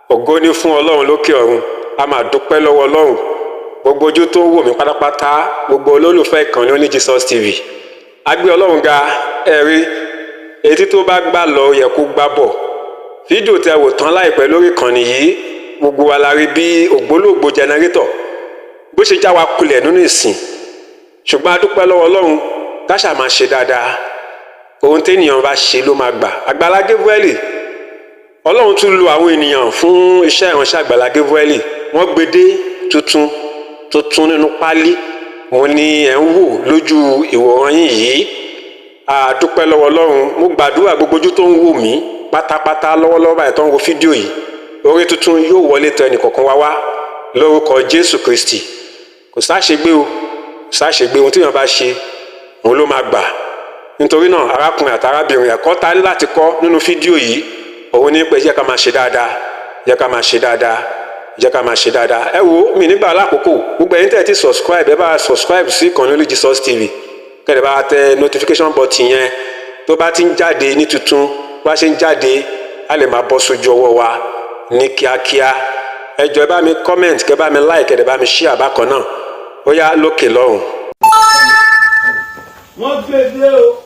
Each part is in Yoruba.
ògo ni fún Ọlọ́run lókè ọ̀run. A máa dúpẹ́ lọ́wọ́ Ọlọ́run. Gbogbo ojú tó ń wò mí pátápátá, gbogbo olólùfẹ́ ìkànnì Oní Jesus TV. A gbé Ọlọ́run ga, ẹ̀rí etí tó bá gbà lọ yẹ kó gbà bọ̀. Fídíò tẹ́ wò tán láìpẹ́ lórí ìkànnì yìí, gbogbo wa la rí bí ògbólógbò jẹnẹrétọ̀ bó ṣe já wa kulẹ̀ nínú ìsìn. Ṣùgbọ́n a dúpẹ́ lọ́wọ́ Ọlọ́run, káṣà máa ṣe dáadáa. Ohun téèyàn bá ṣe ló máa gbà. Agbala Gabriel, Ọlọ́run tún lo àwọn ènìyàn fún iṣẹ́ ìránṣẹ́ Agbala Gabriel. Wọ́n gbede tuntun nínú pálí. Wọ́n ní ẹ̀ ń wò lójú ìwòran yìí. A dúpẹ́ lọ́wọ́ Ọlọ́run. Mo gbàdúrà gbogbo ojú tó ń wò mí pátápátá lọ́wọ́lọ́wọ́ báyìí tó ń wo fídíò yìí. Oore tuntun yóò wọlé tọ̀ ẹnìkọ̀ọ̀kan wá lórúkọ Jésù Kristi. Kò sáṣegbé o, sáṣegbé ohun téèyàn bá ṣe òun ló máa gbà. Nítorí náà arákùnrin àti arábìnrin ẹ̀kọ́ ta ní láti kọ́ nínú fídíò yìí òun ní pé jẹ́ ká máa ṣe dáadáa, jẹ́ ká máa ṣe dáadáa, jẹ́ ká máa ṣe dáadáa. Ẹ wo mi nígbà lákòókò gbogbo ẹ̀yin tẹ́ ti subscribe, ẹ bá subscribe sí ìkànnì Oní Jesus TV. Kẹ́lẹ́ bá tẹ notification button yẹn tó bá ti ń jáde ní tuntun bá ṣe ń jáde a lè máa bọ́ sójú ọwọ́ wa ní kíákíá. Ẹ jọ̀ọ́ ẹ bá mi comment, kẹ́ bá mi like, ẹ bá mi share bákan náà. Ó yá lókè lọ́hùn. Wọ́n gbèdé o,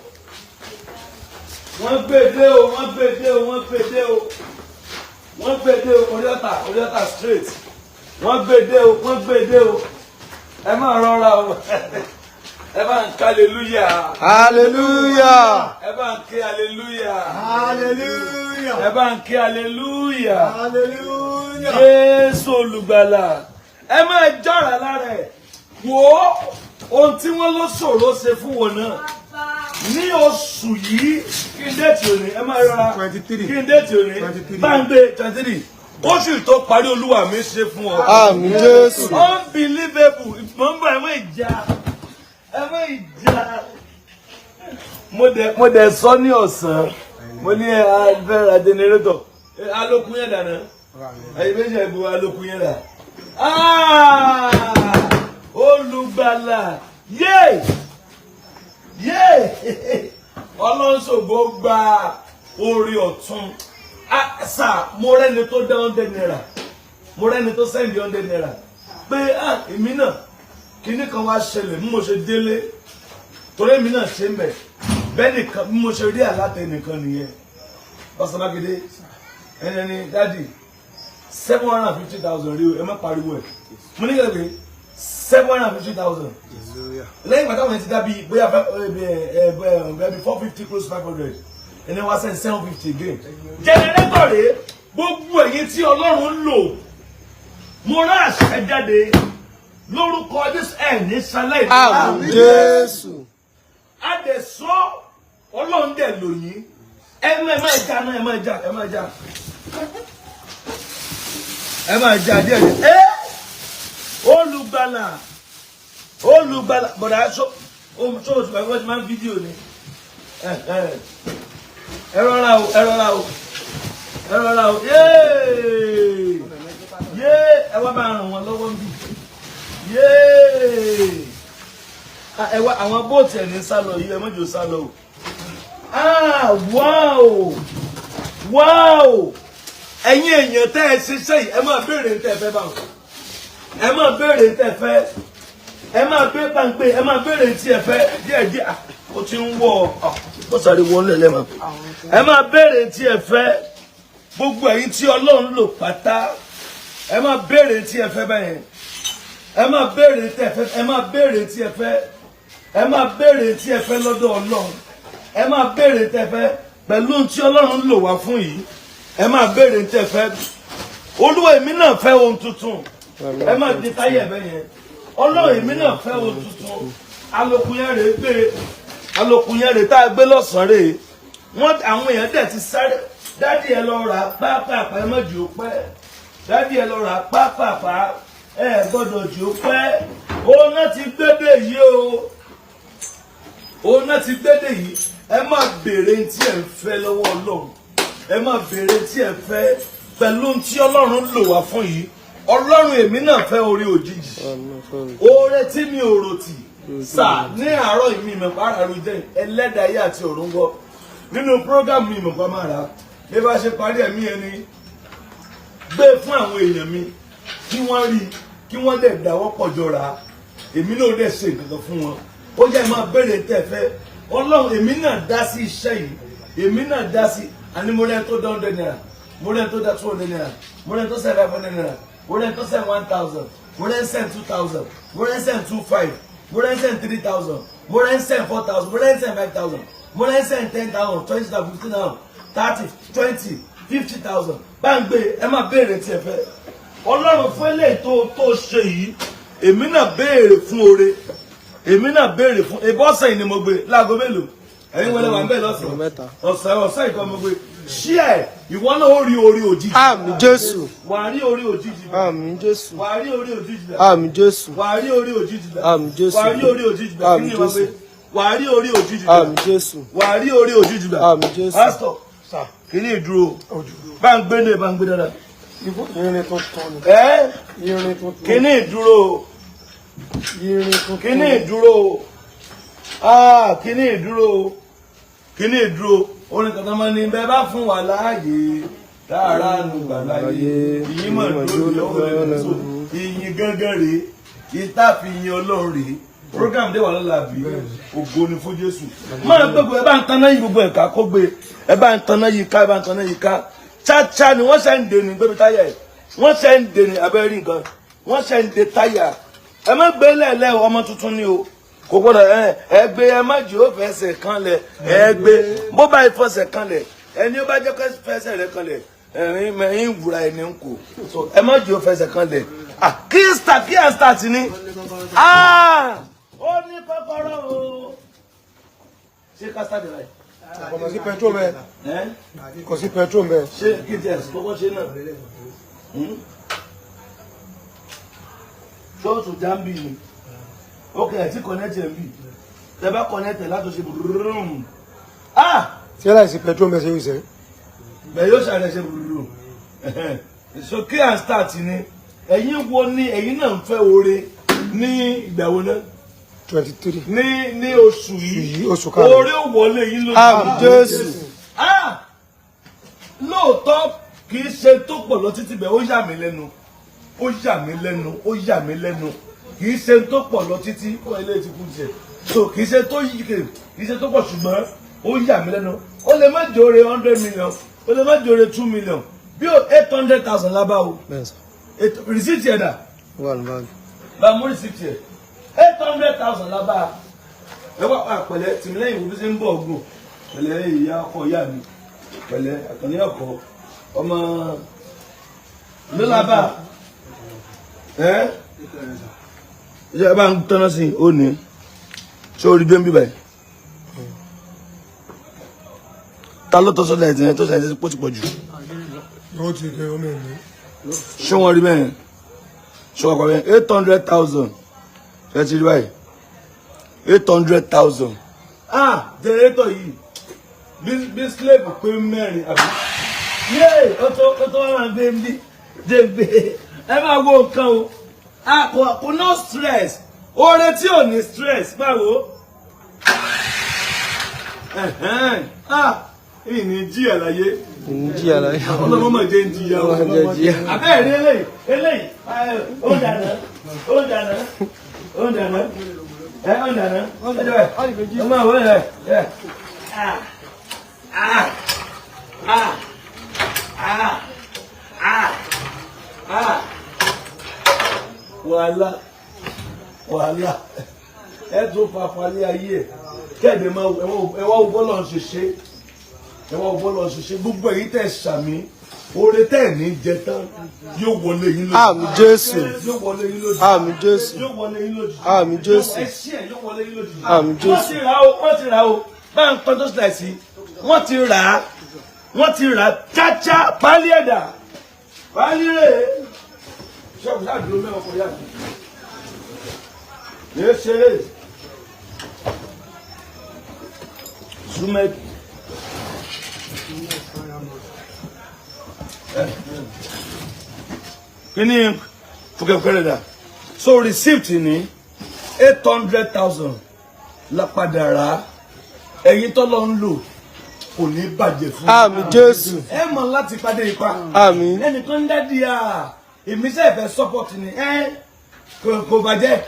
wọ́n gbèdé o, wọ́n gbèdé o, wọ́n gbèdé o, wọ́n gbèdé o, Oríọ̀tà straight. Wọ́n gbèdé o, wọ́n gbèdé o. Ẹ máa rọra o. Ẹ bá ń ká hallelujah. Hallelujah. Ẹ bá ń ké hallelujah. Hallelujah. Ẹ bá ń ké hallelujah. Hallelujah. Jésù olùgbàlà. Ẹ máa jọ̀rọ̀ lára ẹ̀. Wò ó, ohun tí wọ́n ló ṣòro ṣe fún wọn náà. Ní oṣù yìí, kí n déètì òní, ẹ máa rọra. 23. Kí n déètì òní. 23. Bá ń gbé 23. Oṣù tó parí Olúwa mi ṣe fún ọ. Àmín Jésù. Unbelievable. Mo ń bọ̀ ẹ mọ̀ ìjà. Ẹ mọ̀ ìjà. Mo dẹ̀ sọ ní ọ̀sán. Mo ní ẹ fẹ́ ra generator. Alókun yẹn dànù. Ẹyin méjì ẹ̀gbọ́n alókun yẹn dà. Olùgbàlà. Yé! Ọlọ́ṣogbo gba orí ọ̀tún. Sà, mo rẹ́ni tó dá 100 naira. Mo rẹ́ni tó sẹ́ndì 100 naira. Pé èmi náà kíní kan wá ṣẹlẹ̀ bí mo ṣe délé. Torí èmi náà ṣe mẹ̀. Bẹ́ẹ̀ nìkan bí mo ṣe rí àlátẹ nìkan nìyẹn. Pásítọ̀ Mákindé, ẹni dádì 750,000 rí o, ẹ má pariwo ẹ̀. Mo ní kẹ́kẹ́ 750,000. Lẹ́yìn pàtàkì wọn ti dábì bóyá bí 450 close 500. And then wọ́n send 750 again. Generator rèé, gbogbo ẹ̀yin tí Ọlọ́run lò, mo rán àṣẹ jáde lórúkọ Jésù ẹ̀ ní sálẹ̀. Àmín Jésù. Adẹ̀sọ́ Ọlọ́run dẹ̀ lò yín. Ẹ máa já náà, ẹ máa já. Ẹ máa já díẹ̀. Olùgbàlà. Bọ̀dá ṣó oṣù pẹ̀lú wọ́n ti máa ń fídíò ni. Ẹ rọra o. Yéé! Ẹ wá bá ràn wọ́n lọ́wọ́ ń bì. Yéé! Ẹ wá àwọn bóòtù ẹ̀ ní sálọ yìí, ẹ mọ́jọ sálọ o. Wow! Ẹ̀yin èèyàn tẹ́ ẹ ṣiṣẹ́ yìí, ẹ máa béèrè ní tẹ́ ẹ fẹ́ bá wọn. Ẹ máa béèrè ní tẹ́ ẹ fẹ́. Ẹ máa gbé pàǹpé, ẹ máa béèrè tí ẹ fẹ́ díẹ̀díẹ̀. Ó ti ń wọ̀ ó sáré wọlé lẹ́mọ̀. Ẹ máa béèrè tí ẹ fẹ́. Gbogbo ẹ̀yin tí Ọlọ́run lò pátá. Ẹ máa béèrè tí ẹ fẹ́ bẹ́yẹn. Ẹ máa béèrè tí ẹ fẹ́. Ẹ máa béèrè tí ẹ fẹ́. Ẹ máa béèrè tí ẹ fẹ́ lọ́dọ̀ Ọlọ́run. Ẹ máa béèrè tí ẹ fẹ́ pẹ̀lú ohun tí Ọlọ́run lò wá fún yìí. Ẹ máa béèrè tí ẹ fẹ́. Olúwa èmi náà fẹ́ ohun tuntun. Ẹ máa di táyé ẹ bẹ́yẹn. Ọlọ́run èmi náà fẹ́ ohun tuntun. Alókun yẹn rèé gbé. Alókun yẹn rèé tá a gbé lọ́sàn-án rèé. Àwọn èèyàn dẹ̀ ti sáré. Dádì ẹ lọ rà pápápá ẹ má jù ó pẹ́. Dádì ẹ lọ rà pápápá ẹ gbọ́dọ̀ jù ó pẹ́. Òun náà ti gbédè yìí o. Òun náà ti gbédè yìí. Ẹ má béèrè tí ẹ ń fẹ́ lọ́wọ́ Ọlọ́run. Ẹ má béèrè tí ẹ fẹ́ pẹ̀lú tí Ọlọ́run lò wá fún yìí. Ọlọ́run èmi náà fẹ́ orí òjijì. Oore tí mi ò rò tì. Sà ní àárọ̀ ìmí ìmọ̀ pàrọ̀ jẹ́ ẹlẹ́dàáyé àti ọ̀run gbọ́. nínú program mi mọ̀ pa máa rà bí bá ṣe parí ẹ̀mí ẹni gbé fún àwọn èèyàn mi kí wọ́n rí kí wọ́n dẹ̀ dáwọ́ pọ̀ jọra èmi náà dẹ̀ ṣe nǹkan fún wọn ó jẹ́ máa béèrè tẹ̀fẹ́ ọlọ́run èmi náà dá sí iṣẹ́ yìí èmi náà dá sí àní mo rẹ́ tó dá 100 naira mo rẹ́ tó dá 200 naira mo rẹ́ tó sẹ́ 500 naira mo rẹ́ tó sẹ́ 1000 mo rẹ́ sẹ́ 2000 mo rẹ́ sẹ́ 25 mo rẹ́ sẹ́ 3000 mo rẹ́ sẹ́ 4000 mo rẹ́ sẹ́ 5000 mo rẹ́ sẹ́ 10,000 20,000 15,000 30 20 50,000 bá ń gbé ẹ máa béèrè tí ẹ fẹ́ ọlọ́run fún eléyìí tó ṣe yìí èmi náà béèrè fún oore èmi náà béèrè fún ìbọ́sẹ̀ yìí ni mo gbé láago mélòó ẹ̀yin wọlé wà ń bẹ̀ lọ́sàn ọ̀sẹ̀ ìkan mo gbé ṣíẹ̀ ìwọ náà ó rí orí òjijì. Àmín Jésù. wà á rí orí òjijì. Àmín Jésù. wà á rí orí òjijì. Àmín Jésù. wà á rí orí òjijì. Àmín Jésù. wà á rí orí òjijì. Àmín Jésù. wà á rí orí òjijì. Àmín Jésù. wà á rí orí òjijì. Àmín Jésù. pásítọ̀ kìíní ìdúró bá ń gbé ní bá ń gbé dáadáa. Irin tuntun ni. Irin tuntun. Kìíní ìdúró. Irin tuntun. Kìíní ìdúró. Kìíní ìdúró. Kìíní ìdúró. Orin kan tó máa ní bẹ́ẹ̀ bá fún wa láàyè dára nù gbàláyé. Ìyìn mọ̀ dúró lọ́wọ́ lẹ́nu. Ìyìn gángan rèé. Ìta fi yin Ọlọ́run rèé. Program dé wà lọ́la bí ògo ni fún Jésù. Máa gbogbo ẹ bá ń taná yìí gbogbo ẹ̀ka kó gbé. Ẹ bá ń taná yìí ká ẹ bá ń taná yìí ká. Chacha ni wọ́n ṣe ń dè ní gbébi táyà ẹ̀. Wọ́n ṣe ń dè ní abẹ́rẹ́ nǹkan. Wọ́n ṣe ń dè táyà. Ẹ má gbé lẹ́ẹ̀lẹ́ ọmọ tuntun ni o. Kò gbọ́dọ̀ ẹ gbé ẹ má jù ó fẹsẹ̀ kanlẹ̀. Ẹ gbé bó bá ìfọsẹ̀ kanlẹ̀. Ẹni ó bá jẹ́ kó fẹsẹ̀ rẹ̀ kanlẹ̀. Ẹ̀rín ìwúra ẹni ń kò. Ẹ má jù ó fẹsẹ̀ kanlẹ̀. Kí à start ni. Ó ní kọ́kọ́rọ́ o. Ṣé ká start right? Kò sí petrol bẹ́ẹ̀. Kò sí petrol bẹ́ẹ̀. Ṣé kí n tẹ̀ kọ́kọ́ ṣe náà? Ṣọ́ọ̀tù jáǹbì ni. Ok, ẹ̀ tí connect ẹ̀ ń bì. Tẹ bá connect ẹ̀ látọ̀ ṣe bùrùrùrùm. Tí ẹ láì sí petrol bẹ́ẹ̀ ṣe yóò ṣe. Bẹ́ẹ̀ yóò ṣàlẹ̀ ṣe bùrùrùrùm. So kí à ń start ni. Ẹ̀yin wo ni ẹ̀yin náà ń fẹ́ oore ní ìgbà wo náà? 23. Ní oṣù yìí. Oṣù karùn-ún. Oore ò wọlé yín lójú. Àmín Jésù. Lóòótọ́ kì í ṣe tó pọ̀ lọ títí bẹ́ẹ̀ ó yà mí lẹ́nu. Ó yà mí lẹ́nu. Ó yà mí lẹ́nu. Kì í ṣe tó pọ̀ lọ títí ó ilé ti kú jẹ. So kì í ṣe tó pọ̀ ṣùgbọ́n ó yà mí lẹ́nu. Ó lè má jòrè 100 million. Ó lè má jòrè 2 million. Bí o 800,000 lábá o. Receipt yẹn dà. Bá a mú receipt yẹn. 800,000 lábá. Ẹ wá pẹ̀lẹ́ tìmílẹ́yìn wo bí ṣe ń bọ̀ ọ̀gùn. Pẹ̀lẹ́ ìyá ọkọ ìyá mi. Pẹ̀lẹ́ àkànní ọkọ ọmọ ló lábá. Ìjọba bá ń tọ́nà sí ó ní. Ṣé orí gbé ń bí báyìí? Ta ló tọ́ sọ́dọ̀ ẹ̀tìyẹn tó ṣàìsẹ́ sí pọ̀ jù? Yóò ti kẹ́ ọmọ ẹ̀mí. Ṣé wọ́n rí bẹ́ẹ̀? Ṣé wọ́n kọ́ bẹ́ẹ̀? 800,000. Ṣé ti rí báyìí? 800,000. Jẹrẹ́tọ̀ yìí bí slave pé mẹ́rin àbí. Yéè ó tó wá máa gbé ń bí. Dèbè ẹ máa wo nǹkan o. Kò no stress. Oore tí ò ní stress báwo? Ìní jí àlàyé. Ìní jí àlàyé. Ọlọ́mọ máa jẹ́ ń jìyà o. Abẹ́rẹ́ eléyìí. Ó dáná. Ó dáná. Ó dáná. Ó dáná. Ọmọ àwọn ẹ̀. Wàhálà ẹ tó fàfà ní ayé ẹ kẹ́ẹ̀dẹ̀ máa ẹwà bọ́lọ̀ ṣiṣẹ́ gbogbo èyí tẹ̀ ṣàmì oore tẹ̀ ní jẹ tán yóò wọlé yín lójú. Àmín Jésù. Yóò wọlé yín lójú. Àmín Jésù. Yóò wọlé yín lójú. Àmín Jésù. Ẹṣí ẹ̀ yóò wọlé yín lójú. Àmín Jésù. Wọ́n ti rà o bá ń pọ́n tó sílẹ̀ sí wọ́n ti rà á cháchá pálí ẹ̀dà pálí rè ṣọ́ọ̀bù láti ló mẹ́wọ̀n kọjá sí. Yé ṣeré súnmẹ́ kíní fúkẹ́fúkẹ́ dà so receipt ní 800,000 lápadà rà ẹ̀yin tó lọ ń lò kò ní bàjẹ́ fún Àmín Jésù. ẹ mọ̀ láti padà ipa. Àmín. ẹnìkan ń dádì èmi sẹ́ fẹ́ support ni kò bàjẹ́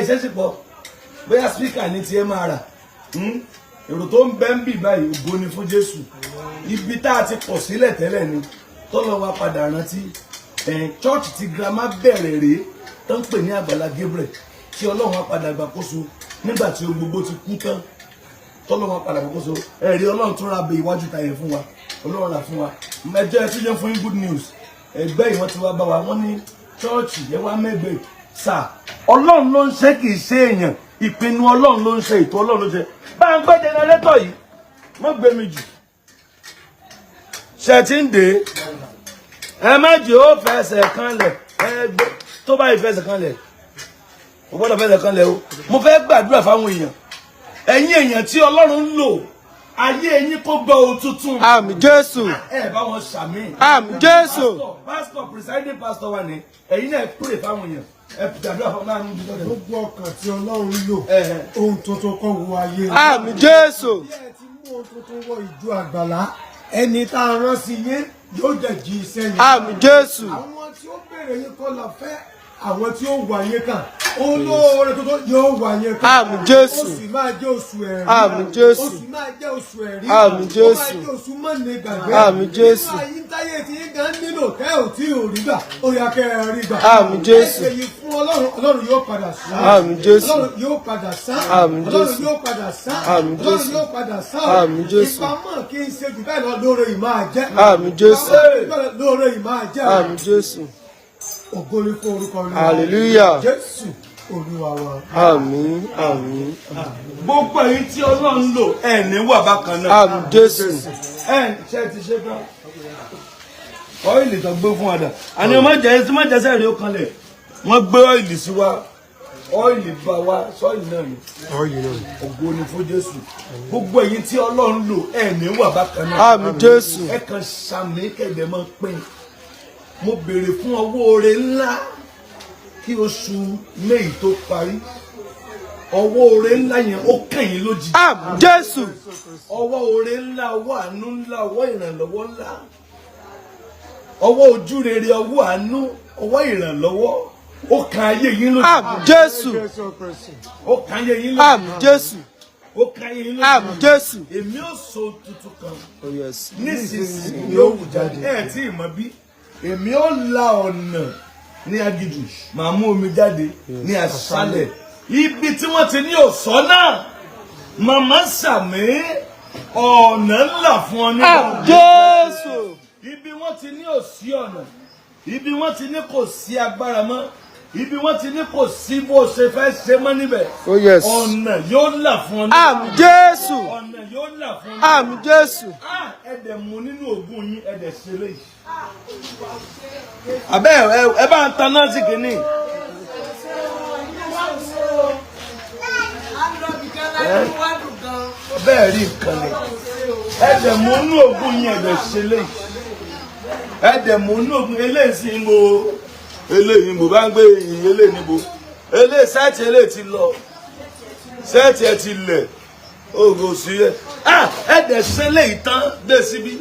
iṣẹ́ sì pọ̀ bóyá speaker ní tiẹ̀ máa rà èrò tó ń bẹ́ ń bì báyìí ògo ni fún Jésù ibi tá a ti pọ̀ sílẹ̀ tẹ́lẹ̀ ni tọ́lọ́ wa padà rántí church ti girama bẹ̀rẹ̀ rèé tó ń pè ní Agbala Gabriel tí Ọlọ́run wa padà gbàkóso nígbà tí ohun gbogbo ti kú tán tọ́lọ́run wa padà gbàkóso ẹ̀rí Ọlọ́run tún ra bẹ iwájú tayẹ̀ fún wa Ọlọ́run rà fún wa ẹjọ́ ẹ tún jẹ́ fún yín good news ẹgbẹ́ ìwọ́n ti wá bá wa wọ́n ní chọ́ọ̀chì yẹn wá mẹ́gbẹ̀ẹ́ sà Ọlọ́run ló ń ṣe kì í ṣe èèyàn ìpinnu Ọlọ́run ló ń ṣe ètò Ọlọ́run ló ń ṣe bá ń gbé jẹnẹrétọ̀ yìí mọ́ gbé mi jù ṣe ti ń dé ẹ méjì ó fẹsẹ̀ kanlẹ̀ ẹ gbé tó bá yìí fẹsẹ̀ kanlẹ̀ o gbọ́dọ̀ fẹsẹ̀ kanlẹ̀ o mo fẹ́ gbàdúrà fáwọn èèyàn ẹ̀yin èèyàn tí Ọlọ́run ń lò ayé yín kó gbọ́ ohun tuntun. Àmín Jésù. ẹ bá wọn ṣàmì. Àmín Jésù. Pastor presiding pastor wa ni ẹ̀yin náà pray fáwọn èèyàn ẹ gbàdúrà fáwọn náà níbi lọ́dẹ̀. Gbogbo ọkàn tí Ọlọ́run lò ohun tuntun kan wọ ayé. Àmín Jésù. Bí ẹ ti mú ohun tuntun wọ ìjọ Àgbàlá ẹni tá a rán sí yín yóò dẹ̀ jí iṣẹ́ yẹn. Àmín Jésù. Àwọn tí ó béèrè yín kọ́ la fẹ́ àwọn tí ó wà yín kàn olóore tuntun yóò wà yín kàn. Àmín Jésù. Oṣù máa jẹ́ oṣù ẹ̀rí. Àmín Jésù. Oṣù máa jẹ́ oṣù ẹ̀rí. Àmín Jésù. Ó máa jẹ́ oṣù mọ́ni gbàgbé. Àmín Jésù. Nígbà yín táyé tí yín gan nílò tẹ́ ò tí ò rí gbà ó yá kẹ́ ẹ rí gbà. Àmín Jésù. Ẹ̀sẹ̀ yìí fún Ọlọ́run yóò padà sán. Àmín Jésù. Ọlọ́run yóò padà sán. Àmín Jésù. Ọlọ́run yóò padà sán. Àmín Jésù. Ọlọ́run yóò padà sán. Àmín Jésù. Ìpamọ́ kí n ṣe jù bẹ́ẹ̀ lọ lóore yìí máa jẹ́. Àmín Jésù. Lóore yìí máa jẹ́. Àmín Jésù. Ògo ni fún orúkọ Olúwa. Hallelujah. Jésù Olúwa wa. Àmín àmín. Gbogbo èyí tí Ọlọ́run lò ẹ̀ ní wà bákan náà. Àmín Jésù. Ẹ ṣe ti ṣe tán. Ọ́ìlì tó gbé fún wa dà. Àní ọmọ jẹ́ tí má jẹ́sẹ̀ rí ó kanlẹ̀. Wọ́n gbé ọ́ìlì sí wa. Ọ́ìlì bá wa sọ́ìlì náà ni. Ọ́ìlì náà ni. Ògo ni fún Jésù. Gbogbo èyí tí Ọlọ́run lò ẹ̀ ní wà bákan náà. Àmín Jésù. Ẹ kàn ṣàmì kẹ̀dẹ̀ máa pín. Mo béèrè fún ọwọ́ oore ńlá kí oṣù Méì tó parí ọwọ́ oore ńlá yẹn ó kẹ̀yìn lójijì. Àmín Jésù. ọwọ́ oore ńlá ọwọ́ àánú ńlá ọwọ́ ìrànlọ́wọ́ ńlá ọwọ́ ojú rere ọwọ́ àánú ọwọ́ ìrànlọ́wọ́ ó kan ayé yín lójijì. Àmín Jésù. ó kan ayé yín lójijì. Àmín Jésù. ó kan ayé yín lójijì. Àmín Jésù. èmi ó so tuntun kan nísinsìnyí yóò wù jáde ẹ tí ì mọ bí èmi ó la ọ̀nà ní agijù màá mú omi jáde ní aṣálẹ̀ ibi tí wọ́n ti ní òsọ́ náà màmá sàmì ọ̀nà ńlá fún ọ nígbà Jésù. ibi wọ́n ti ní òsí ọ̀nà ibi wọ́n ti ní kò sí agbára mọ́ ibi wọ́n ti ní kò sí bó ṣe fẹ́ ṣe mọ́ níbẹ̀ ọ̀nà yóò là fún ọ níbẹ̀. Àmín Jésù. ọ̀nà yóò là fún ọ níbẹ̀. Àmín Jésù. ẹ̀dẹ̀ mú nínú ògùn yín ẹ̀dẹ̀ ṣe léyìí. Abẹ́ ẹ bá ń tan náà sí kìíní. Bẹ́ẹ̀ rí nǹkan ni. Ẹ̀dẹ̀ mú inú ògùn yín ẹ̀dẹ̀ ṣe léyìí. Ẹ̀dẹ̀ mú inú ògùn eléyìí sí ń bo eléyìí mo bá ń gbé eléyìí níbo. Eléyìí sẹ́ẹ̀tì eléyìí ti lọ. Sẹ́ẹ̀tì ẹ ti lẹ̀. Ògò sí ẹ. Ẹ̀dẹ̀ ṣe léyìí tán dé síbí.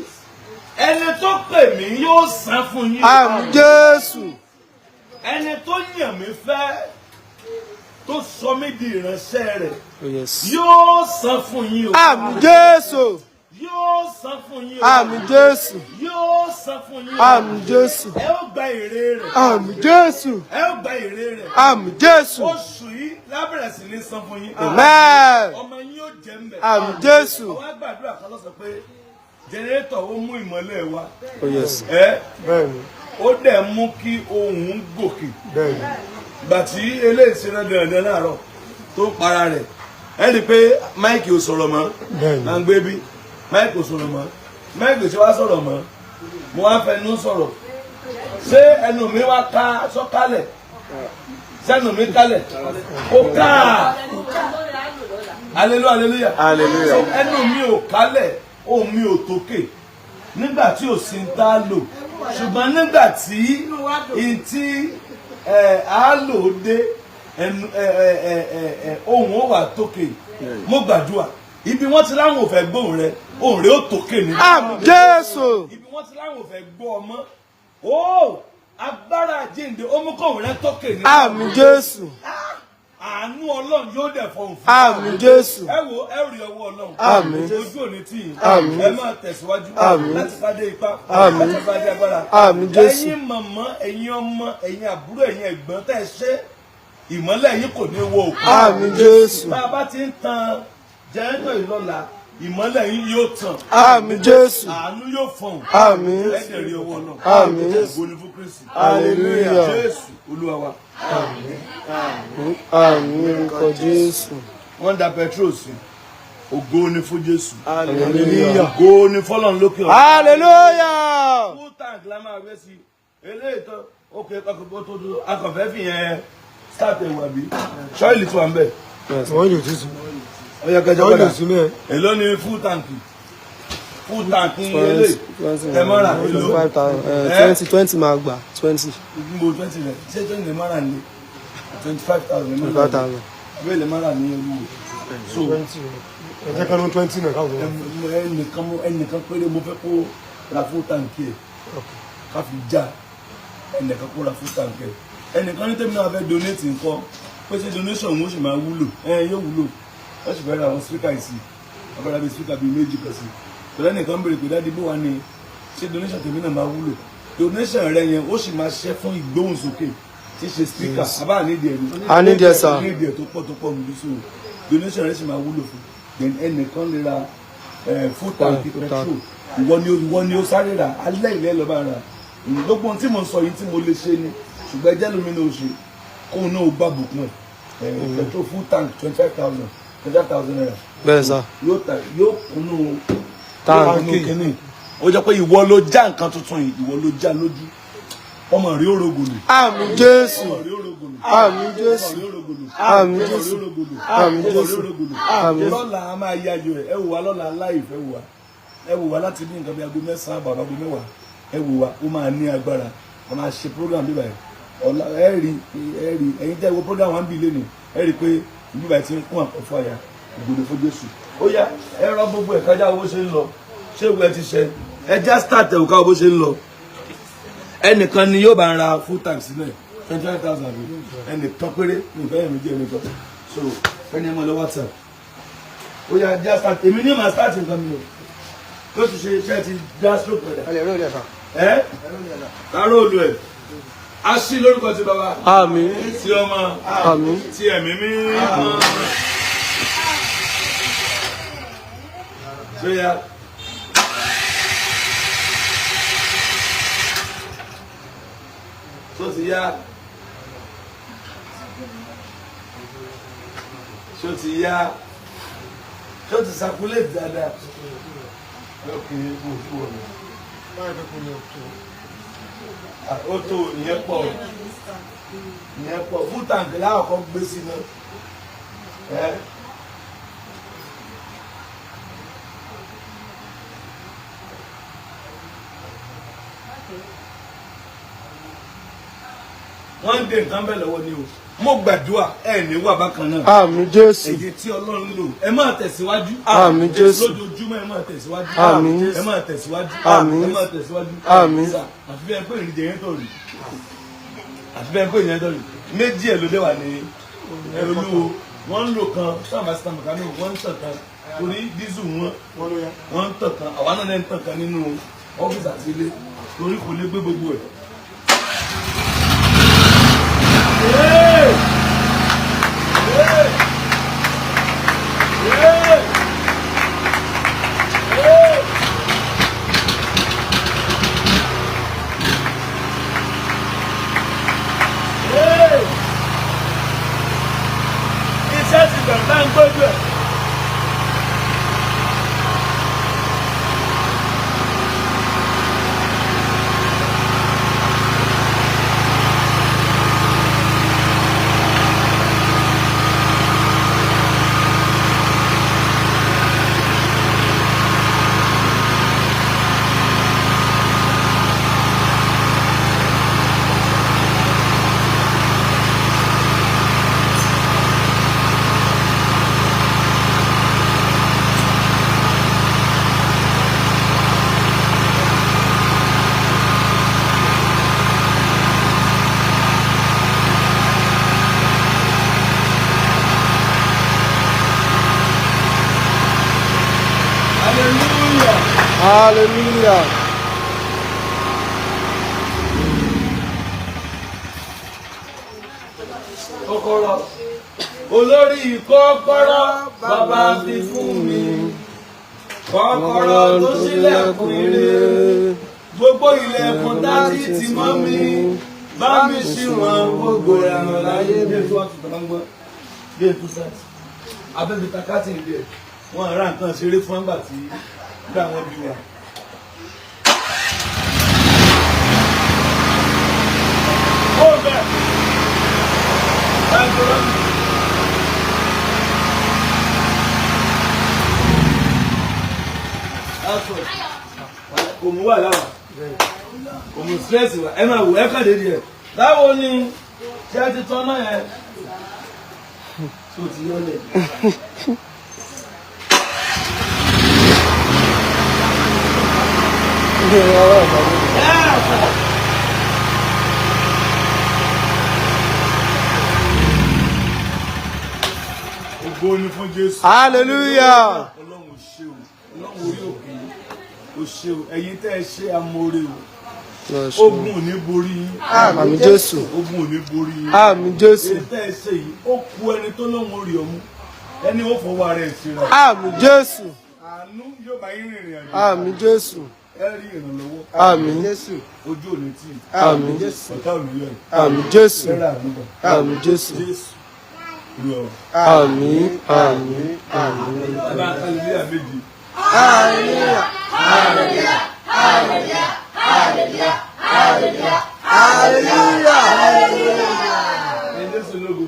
Ẹni tó pè mí yóò san fún yín. Àmín Jésù. Ẹni tó yàn mí fẹ́ tó sọ mí di ìránṣẹ́ rẹ̀ yóò san fún yín o. Àmín Jésù. yóò san fún yín o. Àmín Jésù. yóò san fún yín o. Àmín Jésù. ẹ ó gba èrè rẹ̀. Àmín Jésù. ẹ ó gba èrè rẹ̀. Àmín Jésù. oṣù yìí lábẹ̀rẹ̀ sí ní san fún yín. Àmín. ọmọ yín yóò jẹ́ ń bẹ̀. Àmín Jésù. àwọn àgbàdúrà kan ló sọ pé jẹnẹrétọ̀ ó mú ìmọ́lẹ̀ wá. ó dẹ̀ mú kí ohùn gòkè. gbà tí eléyìí ṣe dandan láàárọ̀ tó para rẹ̀ ẹ rí i pé máìkì ò sọ̀rọ̀ mọ́ à ń gbé bí máìkì ò sọ̀rọ̀ mọ́ máìkì ò ṣe wá sọ̀rọ̀ mọ́ mo wá fẹnu sọ̀rọ̀ ṣé ẹnu mi wá ká sọ́kálẹ̀ sẹ́nu mi kálẹ̀ ó ká hallelujah ẹnu mi ò kálẹ̀ ohùn mi ò tókè nígbà tí ò sí ń tá a lò ṣùgbọ́n nígbà tí ìtí a lò dé ohùn ó wà tókè mo gbàdúrà ibi wọ́n ti láwọn ò fẹ́ gbóhùn rẹ òun rẹ̀ ó tókè ní. Àmín Jésù. Ibi wọ́n ti láwọn ò fẹ́ gbọ́ ọmọ. Ó agbára àjíǹde ó mú kóun rẹ̀ tókè ní. Àmín Jésù. Àánú Ọlọ́run yóò dẹ̀ fọhùn fún. Àmín Jésù. Ẹ wo ẹ rí ọwọ́ Ọlọ́run. Àmín. Ojú òní tì yín. Àmín. Ẹ máa tẹ̀síwájú. Àmín. Láti pàdé ipá. Àmín. Láti pàdé agbára. Àmín Jésù. Ẹ̀yin màmá, ẹ̀yin ọmọ, ẹ̀yin àbúrò, ẹ̀yin ẹ̀gbọ́n tẹ́ ẹ ṣe ìmọ́lẹ̀ yín kò ní wo òkú. Àmín Jésù. Bá a bá ti ń tan jẹ́ńtọ̀ ìlọ́la, ìmọ́lẹ̀ yín yóò tàn. Àmín Jésù. Àánú yóò fọhùn. Àmín. Ẹ̀dẹ̀ rí ọwọ́ náà. Àmín. Ògo ni fún Kristi. Hallelujah. Jésù Olúwa wa. Àmín orúkọ Jésù. Wọ́n da petrol sí. Ògo ni fún Jésù. Hallelujah. Ògo ni fọ́lọ́run lókè ọ̀run. Hallelujah. Full tank la máa gbé sí. Eléyìí tó ókè kọ́kọ́ tó dúró. Akọ̀fẹ́ fi yẹn start ẹ̀wà bí. Ṣọ́ọ̀lì tó wà ń bẹ̀. wọ́n yóò ti sùn. Ó yẹ kẹjọ wọ́n padà. yóò sùn mẹ́. Èló ni full tank? Full tank eléyìí. Ẹ mọ́ra èló. 20 máa gbà 20. Gbogbo 20 rẹ̀. Ṣé 20 lè mọ́ra ní 25,000 ní 25,000. Abẹ́ lè mọ́ra ní olúwo. So ẹ̀jẹ̀ kan ló 20 náà káwọn. ẹnìkan péré mo fẹ́ kó ra full tank ẹ̀. Ká fi já ẹnìkan kó ra full tank ẹ̀. Ẹnìkan ní tẹ́mi náà fẹ́ donate nǹkan. Pé ṣé donation wọn ó sì máa wúlò. Yóò wúlò. Wọ́n sì fẹ́ ra àwọn speaker yìí sí. Abẹ́rẹ́ bíi speaker bíi méjì kan sí. Tọ́lá nìkan béèrè pé dáàdi bó wà ní ṣé donation tèmi náà máa wúlò. Donation rẹ yẹn ó sì máa ṣẹ́ fún ìgbóhùnsókè tí ṣe speaker. Àbá nídìí ẹ̀rí. A nídìí ẹ̀ sà. Nídìí ẹ̀ tó pọ̀ níbi so donation rẹ sì máa wúlò fún. Then ẹnìkan lè ra full tank petrol. Ìwọ ni ó sáré rà alẹ́ ilẹ̀ lọ́ba rà. Gbogbo ohun tí mo sọ yìí tí mo lè ṣe ni ṣùgbọ́n ẹjẹ́ lómi náà ó ṣe kóun náà ó gbà bùkún ẹ̀. Petrol full tank 25,000 naira. Bẹ́ẹ̀ sà. Yóò kúnnú Táǹkì. kínní. Ó jẹ́ pé ìwọ ló já nǹkan tuntun yìí, ìwọ ló já lójú. Ọmọ rí orogolo. Àmín Jésù. Ọmọ rí orogolo. Àmín Jésù. Àmín Jésù. Àmín Jésù. Àmín. Lọ́la a máa yá ayọ̀ ẹ̀. Ẹ wò wá lọ́la láìfẹ́ wò wá. Ẹ wò wá láti ní nǹkan bí aago 9 àbọ̀ aago 10. Ẹ wò wá, ó máa ní agbára. A máa ṣe program bíbá yẹn. Ọ̀la ẹ rí ẹ̀yin tẹ́ wo program wa ń bì lẹ́nu. Ẹ rí pé bíbá yẹn ti ń kún àpọ̀ fún àyà. Ògbóni fún Jésù. Ó yá ẹ rọ gbogbo ẹ̀ kájà owó ṣe ń lọ. Ṣé ìwé ẹ ti ṣe? Ẹ já start ẹ̀ wò ká owó ṣe ń lọ. Ẹnìkan ni yóò bá ń ra full time sílẹ̀ 25,000 ẹnìkan péré nìkan yẹn méjì ẹnìkan so ẹni ẹ mọ lọ WhatsApp ó yá já start èmi ní màá start nǹkan mi o tó ti ṣe iṣẹ́ ti já stroke padà káró olú ẹ̀ a sí lórúkọ ti bàbá Àmín. ti ọmọ Àmín. ti ẹ̀mí mímọ́ ṣé yá. Ṣó ti yá? Ṣó ti yá? Ṣó ti circulate dáadáa? Ok, mo ti wọ̀ mí. Ó tó ìyẹn pọ̀. Ìyẹn pọ̀. Full tank láàkọ́ gbé sínú. Wọ́n ń dé nǹkan bẹ́ẹ̀ lọ́wọ́ ni o. Mo gbàdúrà ní wà bákan náà. Àmín Jésù. Èyí tí Ọlọ́run lò. Ẹ máa tẹ̀síwájú. Àmín Jésù. Lójoojúmọ́ ẹ máa tẹ̀síwájú. Àmín. Ẹ máa tẹ̀síwájú. Àmín. Ẹ máa tẹ̀síwájú. Àmín. Àfi bẹ́ẹ̀ pé ìrìnjẹ yẹn tọ̀ rí. Àfi bẹ́ẹ̀ pé ìrìnjẹ tọ̀ rí. Méjì ẹ̀ ló dé wà ní olúwo. Wọ́n ń lò kan sábà síta mọ̀kánú. Wọ́n ń tàn kan torí dísù wọ́n ń tàn kan. Àwa náà ń tàn kan nínú ọ́fíìsì àti ilé torí kò lè gbé gbogbo ẹ̀. Iṣẹ́ ti bẹ̀rẹ̀ ń gbójú ẹ̀. Hallelujah. Kọ́kọ́rọ́. Olórí kọ́kọ́rọ́ bàbá fi fún mi. Kọ́kọ́rọ́ tó ṣílẹ̀kùn ire. Gbogbo ilẹ̀kùn dájú ti mọ́ mi. Bá mi ṣí wọn gbogbo ẹ̀ràn láyé. Bí ètò àtúntò máa ń gbọ́. Bí ètò sáàtì. Abẹ́bí takátì ìdí ẹ̀. Wọ́n ará nǹkan ṣeré fún ẹgbà tí gbà wọ́n bí wa. Ó bẹ̀. Kò mú wà láwà. Kò mú stress wà. Ẹ máa wò ẹ́ kàdé díẹ̀. Báwo ni ṣé ẹ ti tán náà yẹn? Tó ti yọlẹ̀. Ògo ni fún Jésù. Hallelujah. Ọlọ́run ṣe o. Ọlọ́run orí òkè o ṣe o. Ẹ̀yin tẹ́ ẹ ṣe amóore o. Ogun ò ní borí yín. Àmín Jésù. Ogun ò ní borí yín. Àmín Jésù. Èyí tẹ́ ẹ ṣe yìí, ó ku ẹni tó lóun orí ọmú. Ẹni ó fọwọ́ ara ẹ̀ síra. Àmín Jésù. Àánú yóò bá yín rìnrìn àjò. Àmín Jésù. Ẹ rí ìrànlọ́wọ́. Àmín Jésù. Ojú ò ní tì. Àmín Jésù. Ọ̀tá ò ní yọ̀. Àmín Jésù. Ẹ rà àánú gbà. Àmín Jésù. Jésù. Olúwa. Àmín. Àmín. Àmín. Ẹ bá hallelujah méjì. Hallelujah. Hallelujah. Hallelujah. Hallelujah. Hallelujah. Hallelujah. Ẹ Jésù lógo.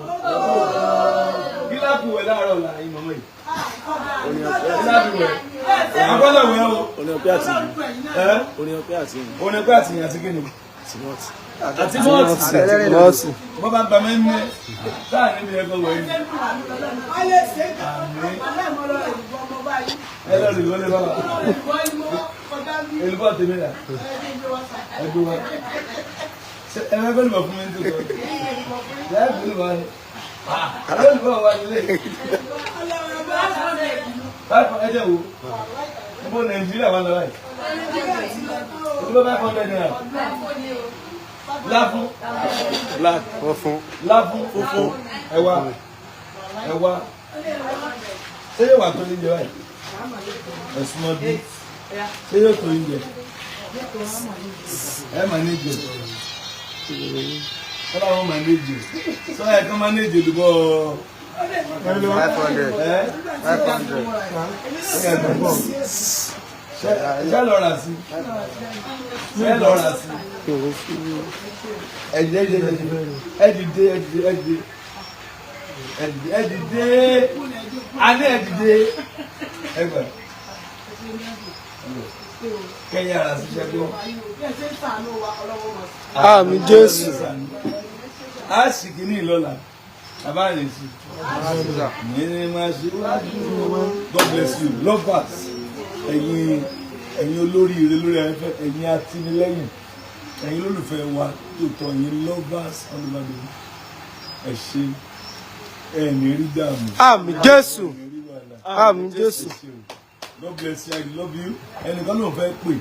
Kí lápù wẹ̀ láàárọ̀ ọ̀la yìí mọ̀mọ́ yìí? Kí lápù wẹ̀? Àgbọ́dọ̀ wẹ̀ o. Orin ọpẹ́ àti ìyìn. Orin ọpẹ́ àti ìyìn. Orin ẹgbẹ́ àti ìyìn àti kíni? Àti mọ́ọ̀tì. Mọ́ọ̀sì. Wọ́n bá gba mẹ́mẹ́ táà níbi ẹgbẹ́ wẹ̀ yìí. Ẹ lọ rí wọlé bàbá. Èlùbọ́ tèmi rà. Ẹgbẹ́ wa. Ẹ máa gbé lùbọ̀ fún mi nítorí. Ẹ gbé lùbọ̀ ni. Ẹ lùbọ̀ wà nílé. Báyìí ẹ jẹ́ wo. Níbo Nàìjíríà wà lọ́wọ́ yìí? Ìdúró 500 naira. Láfún. Láfún fúnfún. Ẹ̀wà. Ṣé yóò wà tó ní jẹ báyìí? Ẹ̀sùn ọdún. Ṣé yóò tó ní jẹ? Ẹ máa ní jẹ. Kọ́lá wọn máa ní jẹ. Sọ ẹ̀ kán máa ní jẹ lùbọ̀. 500. Ṣé lọ rà sí? Ṣé lọ rà sí? Ẹ̀dìdé. Adé ẹ̀dìdé. Ẹgbẹ̀. Kẹ́yìn ara sí ṣẹ́gbọ́n. Àmín Jésù. A sì kí ní ìlọ́la. Bàbá rẹ̀ sí. God bless you. Love us. Ẹ̀yin olórí ire lórí afẹ́fẹ́, ẹ̀yin atìlẹ́yìn, ẹ̀yin olólùfẹ́ wa tó tọ́ ẹ̀yin lovers all over the world. Ẹ ṣé ẹ̀ní rí dààmú. Àmín Jésù. Àmín Jésù. God bless you. I love you. Ẹnìkan ló ń fẹ́ pè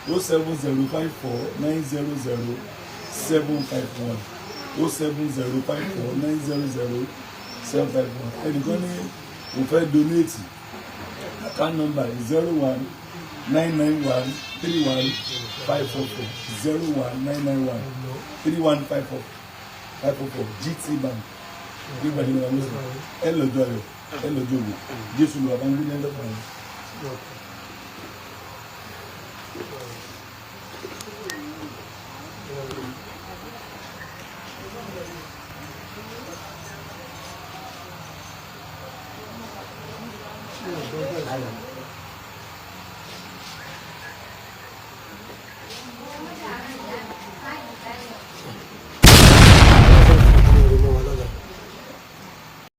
07054900751 07054900751. Ẹnìkan ní ó fẹ́ donate. Account number is 01991315544 01991315544 GT Bank. Nígbà tí wọ́n mú ẹ lọ́jọ́ rẹ̀ ẹ lọ́jọ́ wò Jésù lọ́wọ́ bá ń gbé lẹ́lọ́pàá yẹn. Hallelujah.